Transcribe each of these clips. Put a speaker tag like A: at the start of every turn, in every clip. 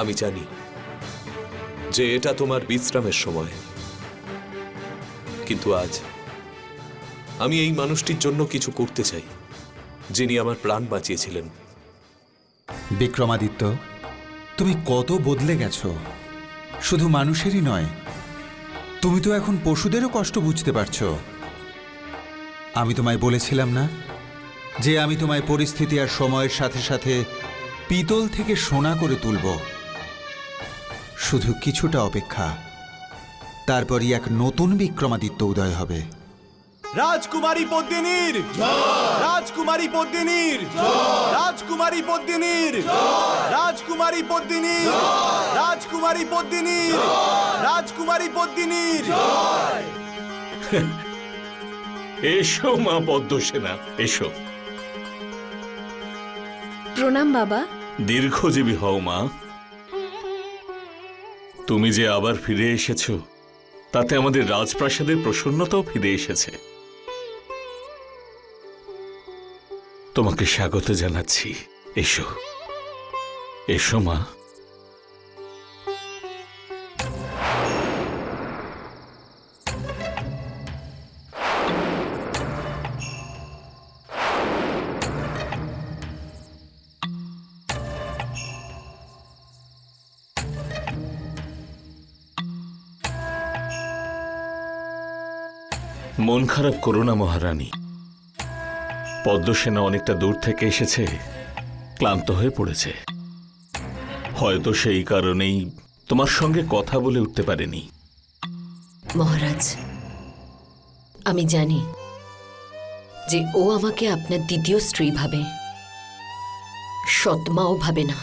A: আমি জানি যে এটা তোমার বিশ্রামের সময়, কিন্তু আজ আমি এই মানুষটির জন্য কিছু করতে চাই যিনি আমার প্রাণ বাঁচিয়েছিলেন।
B: বিক্রমাদিত্য, তুমি কত বদলে গেছো। শুধু মানুষেরই নয়, তুমি তো এখন পশুদেরও কষ্ট বুঝতে পারছো। আমি তোমায় বলেছিলাম না যে আমি তোমায় পরিস্থিতি আর সময়ের সাথে সাথে পিতল থেকে সোনা করে তুলব। শুধু কিছুটা অপেক্ষা, তারপরই এক নতুন বিক্রমাদিত্য উদয় হবে।
C: রাজকুমারী পদ্মিনীর রাজকুমারী পদ্মিনীর রাজকুমারী পদ্মিনীর রাজকুমারী পদ্মিনীর রাজকুমারী পদ্মিনীর রাজকুমারী পদ্মিনীর।
D: এসো মা পদ্মসেনা, এসো।
E: প্রণাম বাবা।
D: দীর্ঘজীবী হও মা। তুমি যে আবার ফিরে এসেছো, তাতে আমাদের রাজপ্রাসাদের প্রসন্নতাও ফিরে এসেছে। তোমাকে স্বাগত জানাচ্ছি। এসো, এসো মা। মন খারাপ করো না মহারানী। পদ্মসেনা অনেকটা দূর থেকে এসেছে, ক্লান্ত হয়ে পড়েছে। হয়তো সেই কারণেই তোমার সঙ্গে কথা বলে উঠতে পারেনি।
E: মহারাজ, আমি জানি যে ও আমাকে আপনার দ্বিতীয় স্ত্রী ভাবে, সৎমাও ভাবে না।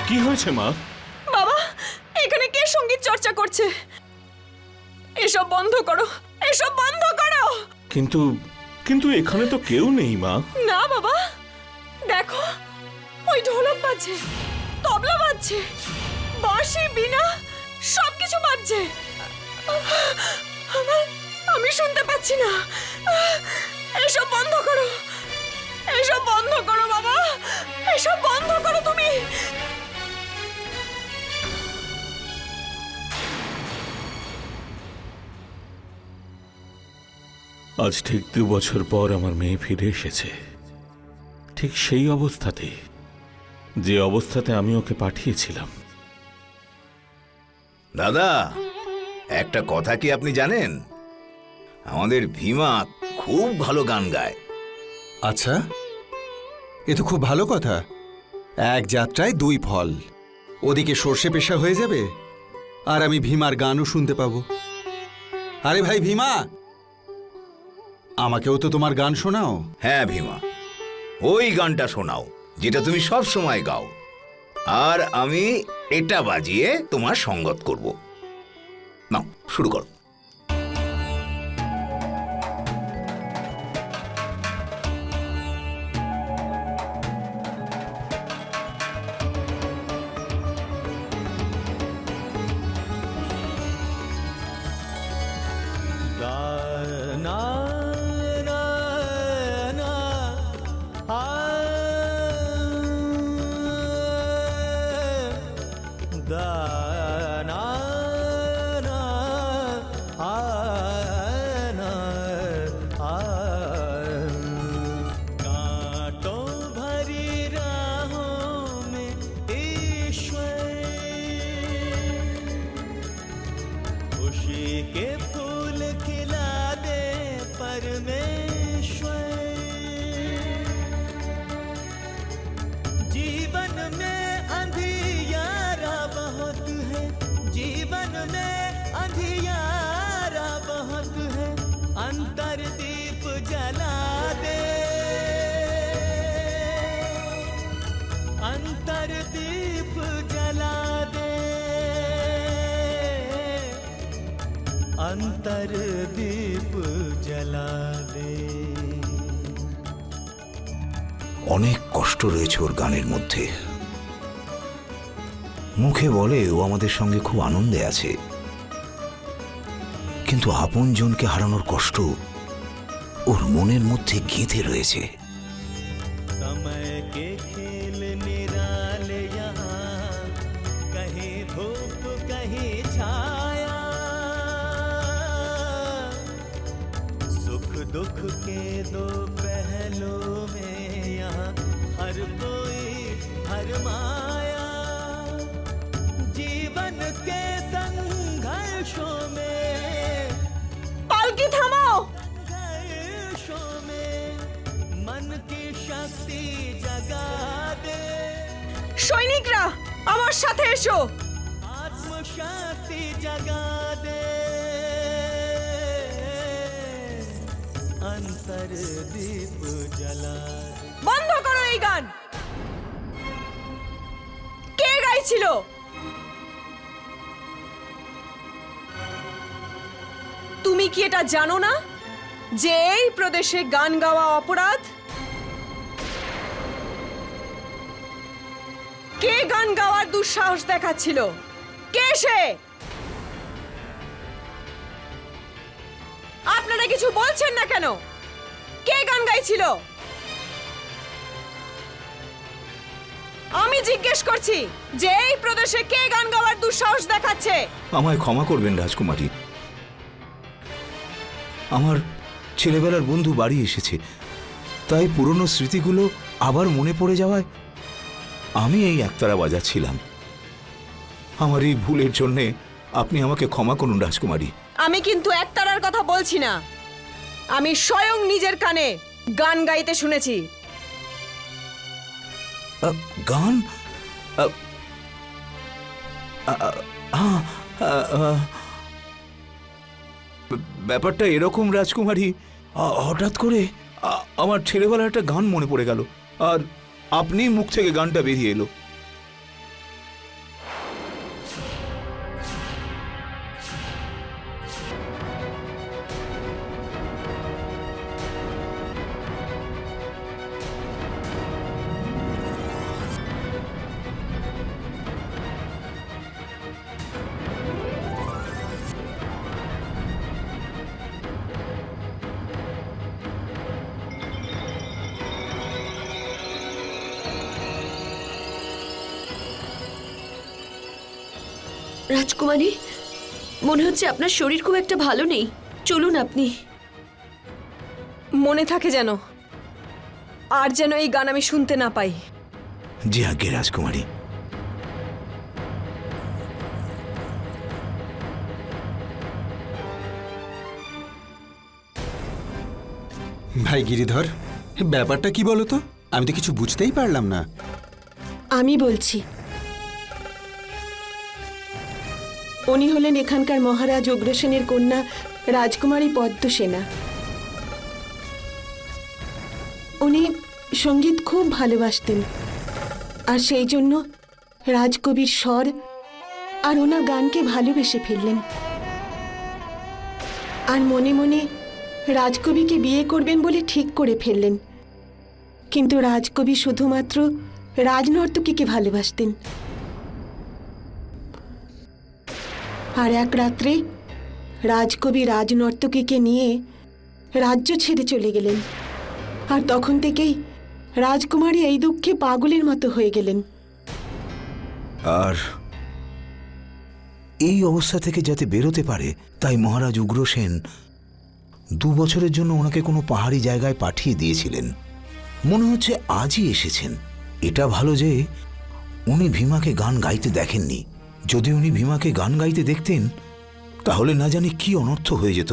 D: কি হয়েছে মা?
F: বাবা, এখানে কে সঙ্গীত চর্চা করছে? এসব বন্ধ করো, এসব বন্ধ করো।
D: কিন্তু কিন্তু এখানে তো কেউ নেই মা।
F: না বাবা, দেখো, ওই ঢোলক বাজছে, তবলা বাজছে, বাঁশি, বীণা সবকিছু বাজছে। আমি শুনতে পাচ্ছি না। এসব বন্ধ করো, এসব বন্ধ করো বাবা, এসব বন্ধ করো তুমি।
D: আজ ঠিক 2 বছর পর আমার মেয়ে ফিরে এসেছে, ঠিক সেই অবস্থাতে, যে অবস্থাতে আমি ওকে পাঠিয়েছিলাম।
C: দাদা, একটা কথা কি আপনি জানেন? আমাদের ভীমা খুব ভালো গান গায়।
B: আচ্ছা, এ তো খুব ভালো কথা। এক যাত্রায় 2 ফল। ওদিকে সর্ষে পেশা হয়ে যাবে, আর আমি ভীমার গানও শুনতে পাবো। আরে ভাই ভীমা, আমাকেও তো তোমার গান শোনাও।
C: হ্যাঁ ভীমা, ওই গানটা শোনাও যেটা তুমি সব সময় গাও, আর আমি এটা বাজিয়ে তোমার সঙ্গত করব। নাও, শুরু করো।
G: जीवन में अंधियारा बहुत है, जीवन में अंधियारा बहुत है, अंतर दीप जला दे, अंतर दीप जला दे, अंतर दीप जला दे।
C: অনেক কষ্ট রয়েছে ওর গানের মধ্যে। মুখে বলে ও আমাদের সঙ্গে খুব আনন্দে আছে, কিন্তু আপনজনকে হারানোর কষ্ট ওর মনের মধ্যে গেঁথে রয়েছে।
G: समय के खेल निराले यहाँ, कहीं धूप कहीं छाया, सुख दुख के दो पहलू में यहाँ हर कोई भरमाया, जीवन के संघर्षों में,
F: পালকি থামাও।
G: संघर्षों में मन की शक्ति जगा दे,
F: সৈনিকরা আমার সাথে এসো।
G: आत्म शक्ति जगा दे, अंतर दीप जला दे।
F: বন্ধ করো এই গান। কে গাইছিল? তুমি কি এটা জানো না যে এই প্রদেশে গান গাওয়া অপরাধ? কে গান গাওয়ার দুঃসাহস দেখাচ্ছিল? কে সে? আপনারা কিছু বলছেন না কেন? কে গান গাইছিল? আমি জিজ্ঞেস করছি যে এই প্রদেশে কে গান গাওয়ার দুঃসাহস দেখাচ্ছে?
C: আমায় ক্ষমা করবেন রাজকুমারী, আমার ছেলেবেলার বন্ধু বাড়ি এসেছে, তাই পুরনো স্মৃতিগুলো আবার মনে পড়ে যাওয়ায় আমি এই একতারা বাজাচ্ছিলাম। আমার এই ভুলের জন্যে আপনি আমাকে ক্ষমা করুন রাজকুমারী।
F: আমি কিন্তু একতারার কথা বলছি না, আমি স্বয়ং নিজের কানে গান গাইতে শুনেছি।
C: গান? ব্যাপারটা এরকম রাজকুমারী, হঠাৎ করে আমার ছেলেবেলার একটা গান মনে পড়ে গেল, আর আপনি মুখ থেকে গানটা বেরিয়ে এলো।
E: রাজকুমারী, মনে হচ্ছে আপনার শরীর খুব একটা ভালো নেই, চলুন আপনি।
F: মনে থাকে যেন, আর যেন এই গান আমি শুনতে না পাই।
C: জি আজ্ঞে রাজকুমারী।
B: ভাই গিরিধর, ব্যাপারটা কি বলো তো? আমি তো কিছু বুঝতেই পারলাম না।
H: আমি বলছি, উনি হলেন এখানকার মহারাজ উগ্রসেনের কন্যা রাজকুমারী পদ্মসেনা। উনি সঙ্গীত খুব ভালোবাসতেন, আর সেই জন্য রাজকবির স্বর আর ওনার গানকে ভালোবেসে ফেললেন, আর মনে মনে রাজকবিকে বিয়ে করবেন বলে ঠিক করে ফেললেন। কিন্তু রাজকবি শুধুমাত্র রাজনর্তকীকে ভালোবাসতেন। আর এক রাত্রে রাজকবি রাজনর্তকীকে নিয়ে রাজ্য ছেড়ে চলে গেলেন, আর তখন থেকেই রাজকুমারী এই দুঃখে পাগলের মতো হয়ে গেলেন।
C: আর এই অবস্থা থেকে যাতে বেরোতে পারে, তাই মহারাজ উগ্রসেন 2 বছরের জন্য ওনাকে কোনো পাহাড়ি জায়গায় পাঠিয়ে দিয়েছিলেন। মনে হচ্ছে আজই এসেছেন। এটা ভালো যে উনি ভীমাকে গান গাইতে দেখেননি। যদি উনি ভীমাকে গান গাইতে দেখতেন, তাহলে না জানি কি অনর্থ হয়ে যেত।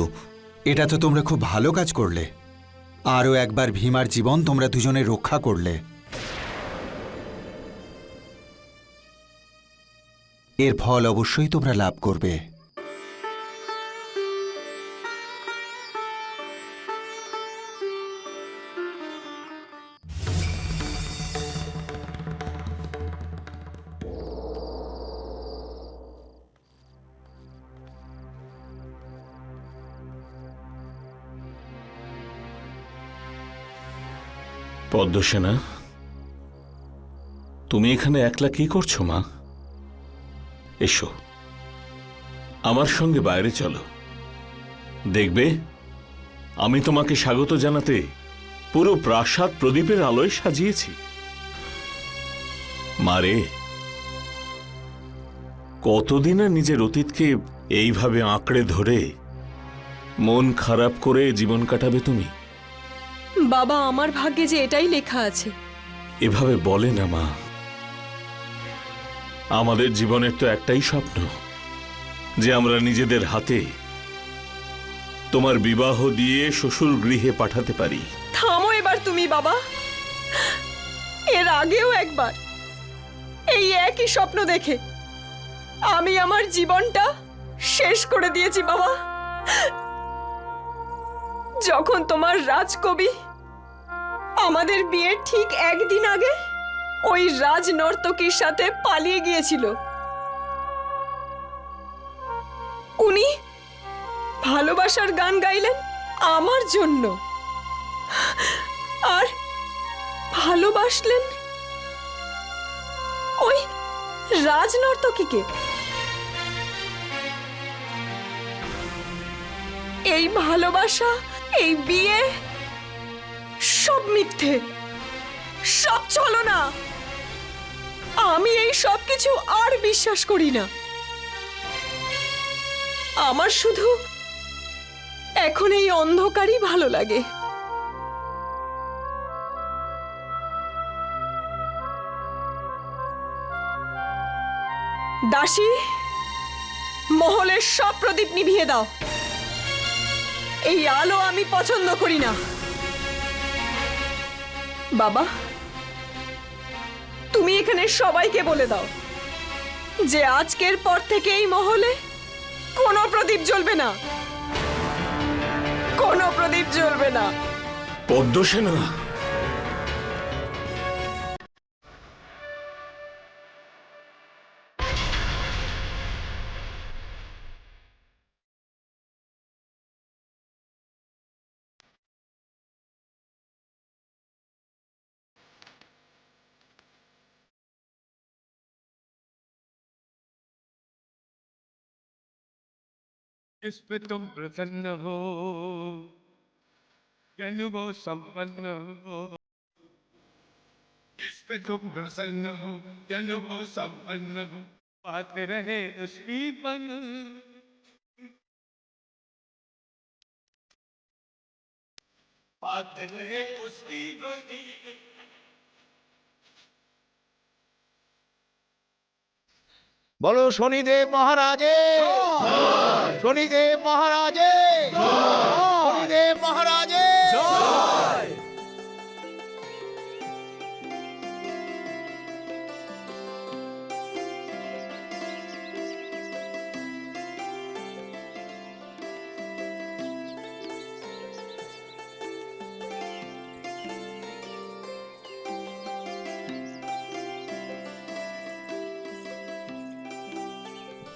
B: এটা তো তোমরা খুব ভালো কাজ করলে। আরও একবার ভীমার জীবন তোমরা দুজনে রক্ষা করলে। এর ফল অবশ্যই তোমরা লাভ করবে।
D: পদ্মসেনা, তুমি এখানে একলা কি করছো মা? এসো, আমার সঙ্গে বাইরে চলো। দেখবে, আমি তোমাকে স্বাগত জানাতে পুরো প্রাসাদ প্রদীপের আলোয় সাজিয়েছি। মারে, কতদিন আর নিজের অতীতকে এইভাবে আঁকড়ে ধরে মন খারাপ করে জীবন কাটাবে তুমি?
F: বাবা, আমার ভাগ্যে যে এটাই লেখা আছে।
D: এভাবে বলে না মা। আমাদের জীবনের তো একটাই স্বপ্ন, যে আমরা নিজেদের হাতে তোমার বিবাহ দিয়ে শ্বশুর গৃহে পাঠাতে পারি।
F: থামো এবার তুমি বাবা। এর আগেও একবার এই একই স্বপ্ন দেখে আমি আমার জীবনটা শেষ করে দিয়েছি বাবা। যখন তোমার রাজকবি আমাদের বিয়ের ঠিক একদিন আগে ওই রাজ নর্তকীর সাথে পালিয়ে গিয়েছিল, উনি ভালোবাসার গান গাইলেন আমার জন্য, আর ভালোবাসলেন ওই রাজ নর্তকীকে। এই ভালোবাসা, এই বিয়ে সব মিথ্যে, সব ছলনা। আমি এই সব কিছু আর বিশ্বাস করি না। আমার শুধু এখন এই অন্ধকারই ভালো লাগে। দাসী, মহলের সব প্রদীপ নিভিয়ে দাও। এই আলো আমি পছন্দ করি না। বাবা, তুমি এখানে সবাইকে বলে দাও যে আজকের পর থেকে এই মহলে কোনো প্রদীপ জ্বলবে না, কোনো প্রদীপ জ্বলবে না।
D: পদ্মসেনা,
I: इस पे तुम प्रसन्न हो, ज्ञान वो संपन्न हो। इस पे तुम प्रसन्न हो, ज्ञान वो संपन्न हो। पाते रहे उसकी बन, पाते रहे उसकी बनी।
J: বলো শনিদেব মহারাজে, শনিদেব মহারাজে, শনিদেব মহারাজে।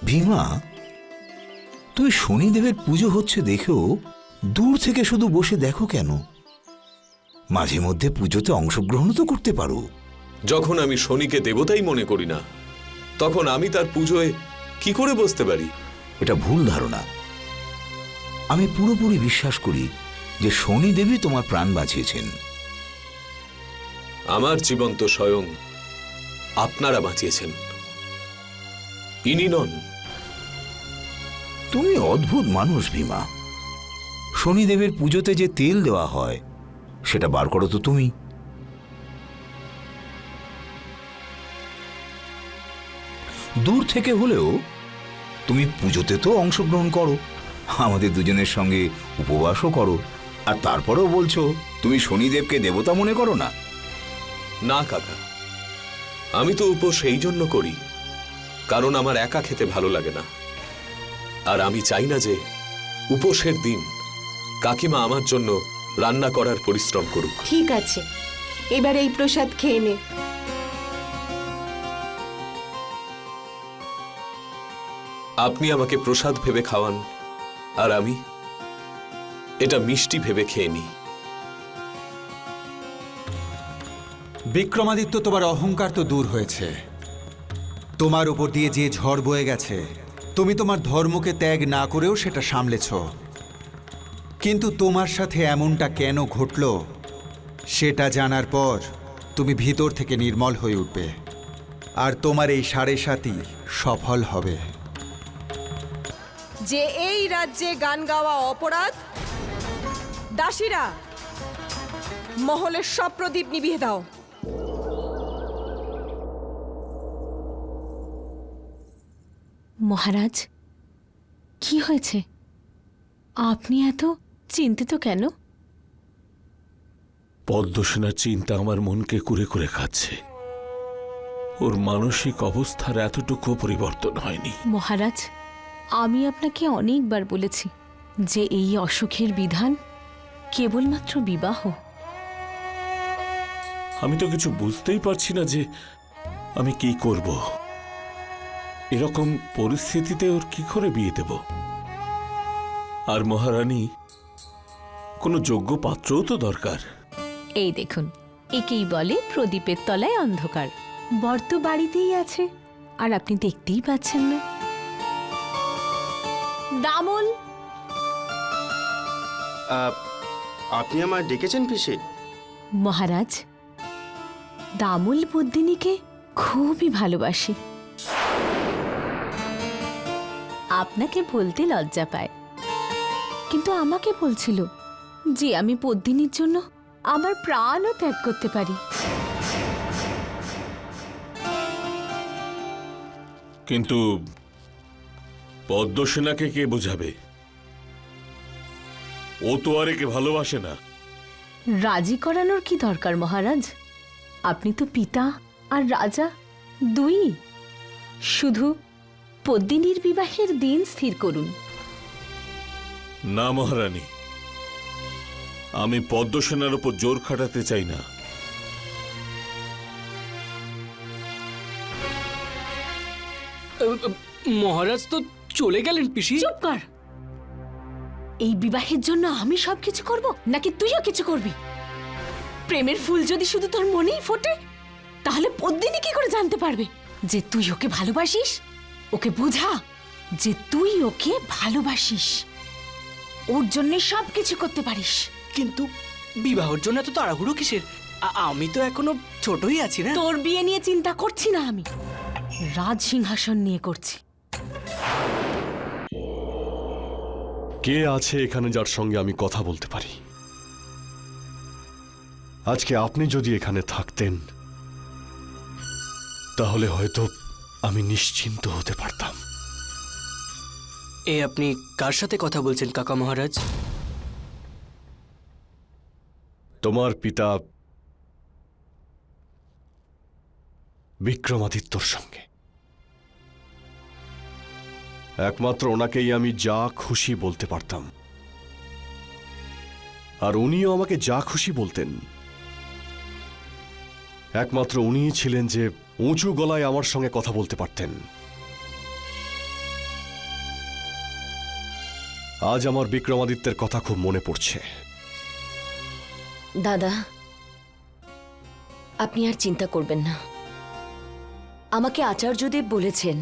C: ভীমা, তুমি শনিদেবের পুজো হচ্ছে দেখেও দূর থেকে শুধু বসে দেখো কেন? মাঝে মধ্যে পুজোতে অংশগ্রহণ তো করতে পারো।
A: যখন আমি শনিকে দেবতাই মনে করি না, তখন আমি তার পুজোয় কি করে বসতে পারি?
C: এটা ভুল ধারণা। আমি পুরোপুরি বিশ্বাস করি যে শনিদেবই তোমার প্রাণ বাঁচিয়েছেন।
A: আমার জীবন তো স্বয়ং আপনারা বাঁচিয়েছেন, ইনি নন।
C: তুমি অদ্ভুত মানুষ ভীমা। শনিদেবের পুজোতে যে তেল দেওয়া হয় সেটা বার করো তো তুমি। দূর থেকে হলেও তুমি পুজোতে তো অংশগ্রহণ করো, আমাদের দুজনের সঙ্গে উপবাসও করো, আর তারপরেও বলছো তুমি শনিদেবকে দেবতা মনে করো না।
A: না কাকা, আমি তো উপোস সেই জন্য করি কারণ আমার একা খেতে ভালো লাগে না, আর আমি চাই না যে উপোসের দিন কাকিমা আমার জন্য রান্না করার পরিশ্রম করুক।
H: ঠিক আছে, এবার এই প্রসাদ খেয়ে নে।
A: আপনি আমাকে প্রসাদ ভেবে খাওয়ান, আর আমি এটা মিষ্টি ভেবে খেয়ে নিই।
B: বিক্রমাদিত্য, তোমার অহংকার তো দূর হয়েছে। তোমার উপর দিয়ে যে ঝড় বয়ে গেছে, তুমি তোমার ধর্মকে ত্যাগ না করেও সেটা সামলেছ। কিন্তু তোমার সাথে এমনটা কেন ঘটল সেটা জানার পর তুমি ভিতর থেকে নির্মল হয়ে উঠবে, আর তোমার এই 7.5ই সফল হবে।
F: যে এই রাজ্যে গান গাওয়া অপরাধ, দাসীরা মহলের সব প্রদীপ নিভিয়ে দাও।
E: মহারাজ, কি হয়েছে? আপনি এত চিন্তিত কেন?
D: পদ্মসেনার চিন্তা আমার মনকে কুরে কুরে খাচ্ছে। ওর মানসিক অবস্থার এতটুকু পরিবর্তন হয়নি।
E: মহারাজ, আমি আপনাকে অনেকবার বলেছি যে এই অসুখের বিধান কেবলমাত্র বিবাহ।
D: আমি তো কিছু বুঝতেই পারছি না যে আমি কি করব। এরকম পরিস্থিতিতে ওর কি করে বিয়ে দেব? আর মহারানী, কোনো যোগ্য পাত্রও তো দরকার।
E: এই দেখুন, একেই বলে প্রদীপের তলায় অন্ধকার। বর তো বাড়িতেই আছে, আর আপনি দেখতেই পাচ্ছেন না। দামল,
K: আপনি আমায় ডেকেছেন পিসি?
E: মহারাজ, দামল পদ্মিনীকে খুবই ভালোবাসে। আপনাকে বলতে লজ্জা পায়, কিন্তু আমাকে বলছিল যে আমি পদ্মিনীর জন্য আমার প্রাণও ত্যাগ করতে পারি।
D: কিন্তু পদ্মসেনাকে কে বোঝাবে? ও তো আর একে ভালোবাসে না।
E: রাজি করানোর কি দরকার মহারাজ? আপনি তো পিতা আর রাজা দুই। শুধু পদ্মিনীর বিবাহের দিন স্থির করুন।
D: না মহারানী, আমি পদ্মসেনার উপর জোর খাটাতে চাই না।
G: মহারাজ তো চলে গেলেন পিসি।
E: চুপ কর। এই বিবাহের জন্য আমি সবকিছু করব, নাকি তুইও কিছু করবি? প্রেমের ফুল যদি শুধু তোর মনেই ফোটে, তাহলে পদ্মিনী কি করে জানতে পারবে যে তুই ওকে ভালোবাসিস? ওকে বোঝা যে তুই ওকে ভালোবাসিস, ওর জন্য সবকিছু করতে পারিস।
G: কিন্তু বিবাহের জন্য তো তাড়াহুড়ো কিসের? আমি তো এখনো ছোটই আছি না।
E: তোর বিয়ে নিয়ে চিন্তা করছি না, আমি রাজ সিংহাসন নিয়ে করছি।
L: কে আছে এখানে যার সঙ্গে আমি কথা বলতে পারি? আজকে আপনি যদি এখানে থাকতেন তাহলে হয়তো আমি নিশ্চিন্ত হতে পারতাম।
G: এ আপনি কার সাথে কথা বলছেন কাকা মহারাজ?
L: তোমার পিতা বিক্রমাদিত্যর সঙ্গে। একমাত্র ওনাকেই আমি যা খুশি বলতে পারতাম, আর উনিও আমাকে যা খুশি বলতেন। একমাত্র উনিই ছিলেন যে উঁচু গলায় আমার সঙ্গে কথা বলতে পারতেন। আজ আমার বিক্রমাদিত্যের কথা খুব মনে পড়ছে।
E: দাদা, আপনি আর চিন্তা করবেন না। আমাকে আচার্যদেব বলেছেন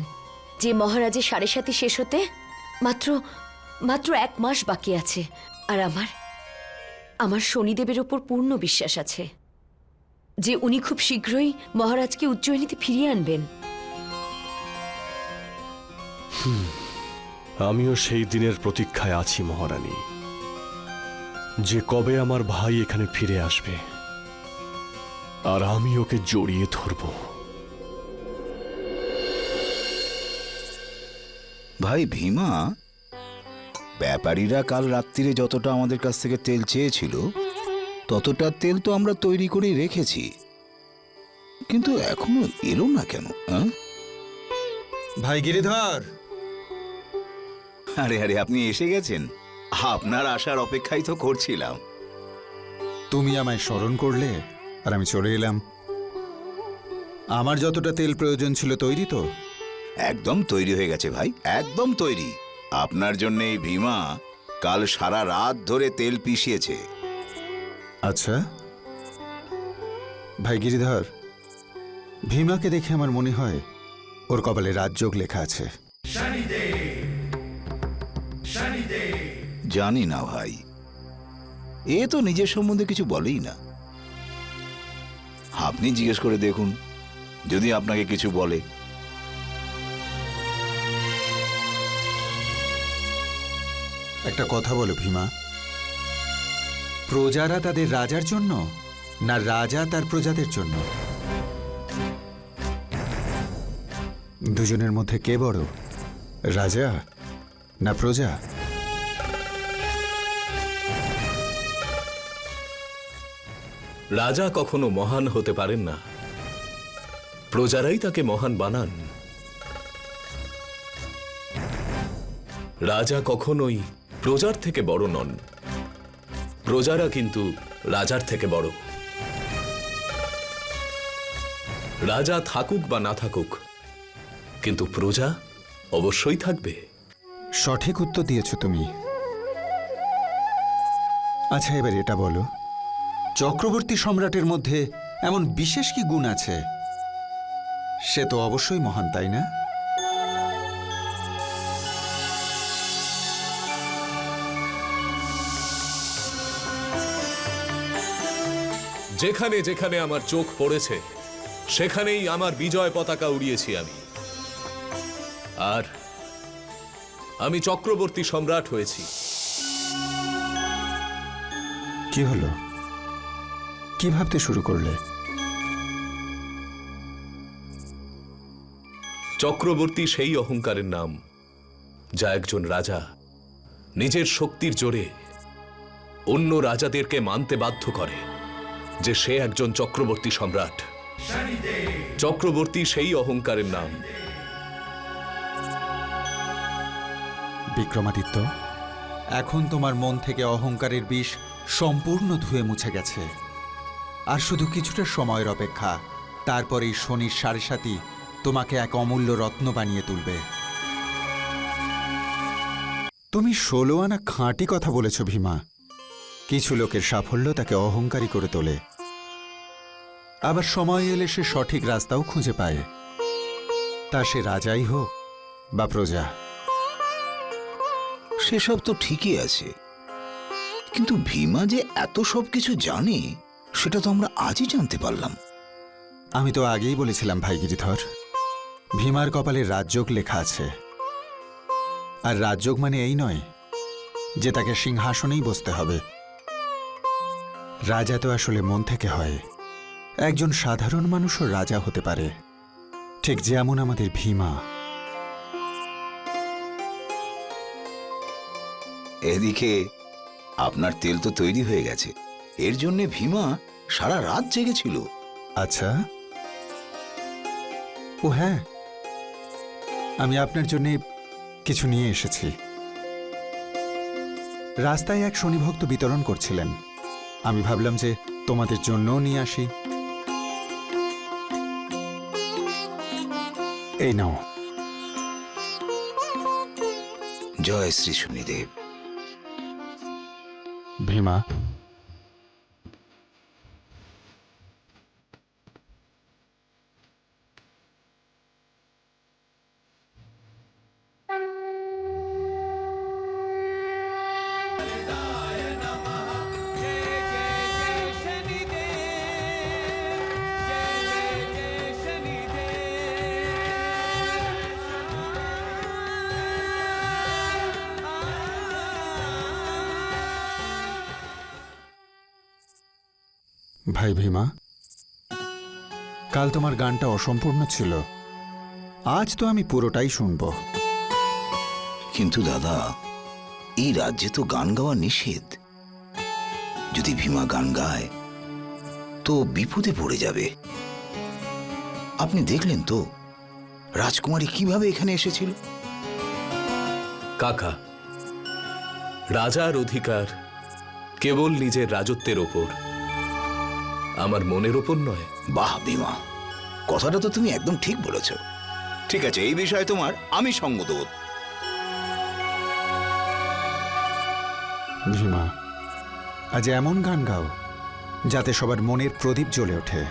E: যে মহারাজের 7.5 শেষ হতে মাত্র 1 মাস বাকি আছে, আর আমার শনিদেবের ওপর পূর্ণ বিশ্বাস আছে যে উনি খুব শীঘ্রই মহারাজকে উজ্জয়িনীতে ফিরিয়ে আনবেন।
L: আমিও সেই দিনের প্রতীক্ষায় আছি মহারানী, যে কবে আমার ভাই এখানে ফিরে আসবে আর আমি ওকে জড়িয়ে ধরব।
C: ভাই ভীমা, ব্যাপারীরা কাল রাত্রিরে যতটা আমাদের কাছ থেকে তেল চেয়েছিল ততটা তেল তো আমরা তৈরি করে রেখেছি, কিন্তু এখনো এলো না কেন?
B: ভাই গিরিধর,
C: আরে আরে, আপনি এসে গেছেন। আপনার আসার অপেক্ষাই তো করছিলাম।
B: তুমি আমায় স্মরণ করলে আর আমি চলে এলাম। আমার যতটা তেল প্রয়োজন ছিল তৈরি তো?
C: একদম তৈরি হয়ে গেছে ভাই, একদম তৈরি। আপনার জন্য এই ভীমা কাল সারা রাত ধরে তেল পিষিয়েছে।
B: আচ্ছা ভাই গিরিধর, ভীমাকে দেখে আমার মনে হয় ওর কপালে রাজযোগ লেখা আছে।
C: জানি না ভাই, এ তো নিজের সম্বন্ধে কিছু বলেই না। আপনি জিজ্ঞেস করে দেখুন, যদি আপনাকে কিছু বলে।
B: একটা কথা বলো ভীমা, প্রজারা তাদের রাজার জন্য, না রাজা তার প্রজাদের জন্য? দুজনের মধ্যে কে বড়, রাজা না প্রজা?
A: রাজা কখনো মহান হতে পারেন না, প্রজারাই তাকে মহান বানান। রাজা কখনোই প্রজার থেকে বড় নন, প্রজারা কিন্তু রাজার থেকে বড়। রাজা থাকুক বা না থাকুক, কিন্তু প্রজা অবশ্যই থাকবে।
B: সঠিক উত্তর দিয়েছ তুমি। আচ্ছা এবার এটা বলো, চক্রবর্তী সম্রাটের মধ্যে এমন বিশেষ কি গুণ আছে? সে তো অবশ্যই মহান, তাই না?
A: যেখানে যেখানে আমার চোখ পড়েছে সেখানেই আমার বিজয় পতাকা উড়িয়েছি আমি। আর আমি চক্রবর্তী সম্রাট হয়েছি।
B: কি হলো, কি ভাবতে শুরু করলে?
A: চক্রবর্তী সেই অহংকারের নাম যা একজন রাজা নিজের শক্তির জোরে অন্য রাজাদেরকে মানতে বাধ্য করে যে সে একজন চক্রবর্তী সম্রাট। চক্রবর্তী সেই অহংকারের নাম।
B: বিক্রমাদিত্য, এখন তোমার মন থেকে অহংকারের বিষ সম্পূর্ণ ধুয়ে মুছে গেছে। আর শুধু কিছুটা সময়ের অপেক্ষা, তারপরেই শনির 7.5 তোমাকে এক অমূল্য রত্ন বানিয়ে তুলবে। তুমি 16 আনা খাঁটি কথা বলেছ ভীমা। কিছু লোকের সাফল্য তাকে অহংকারী করে তোলে, আবার সময় এলে সে সঠিক রাস্তাও খুঁজে পায়, তা সে রাজাই হোক বা প্রজা।
C: সেসব তো ঠিকই আছে, কিন্তু ভীমা যে এত সব কিছু জানে সেটা তো আমরা আজই জানতে পারলাম।
B: আমি তো আগেই বলেছিলাম ভাই গিরিধর, ভীমার কপালে রাজযোগ লেখা আছে। আর রাজযোগ মানে এই নয় যে তাকে সিংহাসনেই বসতে হবে। রাজা তো আসলে মন থেকে হয়। একজন সাধারণ মানুষও রাজা হতে পারে, ঠিক যেমন আমাদের ভীমা।
C: এদিকে আপনার তেল তো তৈরি হয়ে গেছে, এর জন্য ভীমা সারা রাত জেগেছিল।
B: আচ্ছা, ও হ্যাঁ, আমি আপনার জন্য কিছু নিয়ে এসেছি। রাস্তায় এক শনিভক্ত বিতরণ করছিলেন, আমি ভাবলাম যে তোমাদের জন্যও নিয়ে আসি। এই নাও।
C: জয় শ্রী শনিদেব।
B: ভীমা, ভাই ভীমা, কাল তোমার গানটা অসম্পূর্ণ ছিল, আজ তো আমি পুরোটাই শুনব।
C: কিন্তু দাদা, এই রাজ্যে তো গান গাওয়া নিষেধ। যদি ভীমা গান গায় তো বিপদে পড়ে যাবে। আপনি দেখলেন তো রাজকুমারী কিভাবে এখানে এসেছিল?
A: কাকা, রাজার অধিকার কেবল নিজের রাজত্বের ওপর, আমার মনের ওপর নয়।
C: বাহ বিমা, কথাটা তো তুমি একদম ঠিক বলেছ। ঠিক আছে, এই বিষয়ে তোমার আমি সঙ্গত বোধ।
B: ভীমা, আজ এমন গান গাও যাতে সবার মনের প্রদীপ জ্বলে ওঠে।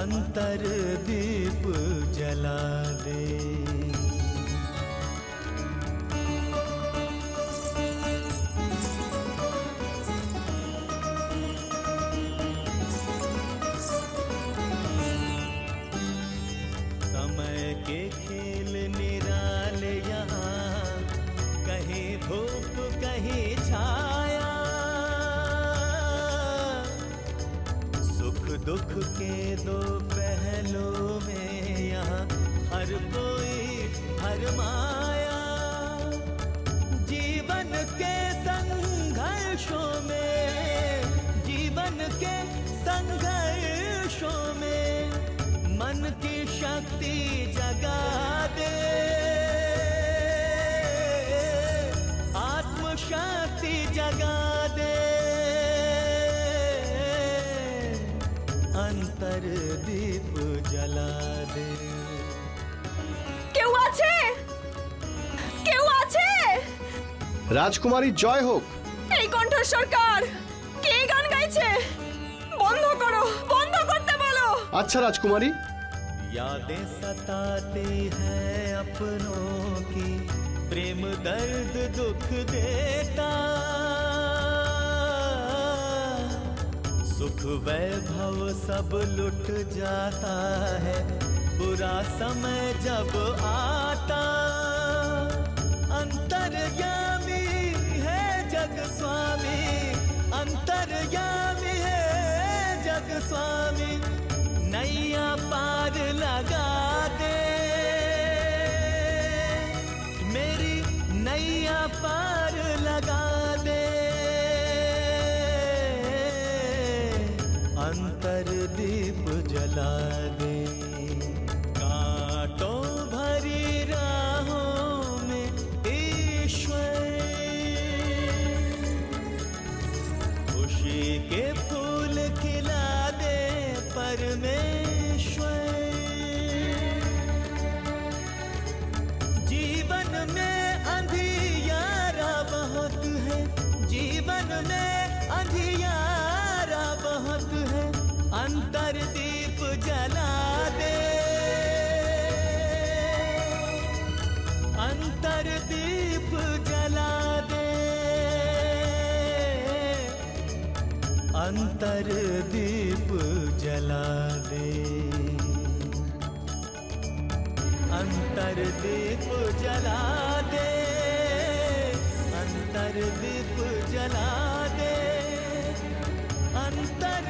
M: अंतर दीप जला दे। समय के खेल निराले यहाँ, कहीं धूप कहीं छाया, सुख दुख के दो पहलू में यहाँ हर कोई भरमाया। जीवन के संघर्षों में, जीवन के संघर्षों में मन की शक्ति जगा दे, आत्मशक्ति जगा दे, अंतर दीप जला दे।
F: কেউ আছে? কেউ আছে?
L: রাজকুমারী জয় হোক।
F: এই কণ্ঠস্বর কার? কে গান গাইছে? বন্ধ করো, বন্ধ করতে বলো।
L: আচ্ছা রাজকুমারী।
M: यादें सताती हैं अपनों की, प्रेम दर्द दुख देता, सुख वैभव सब लुट जाता है बुरा समय जब आता। अंतर्यामी है जग स्वामी, अंतर्यामी है जग स्वामी, नैया पार लगा दे, मेरी नैया पार लगा दे, अंतर दीप जला दे। कांटों भरी राहों में ईश्वर खुशी के फूल खिला दे परमेश्वर। जीवन में अंधियारा बहुत है, जीवन में अंधियारा बहुत है, अंतर दीप जला दे, अंतर दीप जला दे, अंतर दीप जला दे, अंतर दीप जला दे, अंतर दीप जला दे, अंतर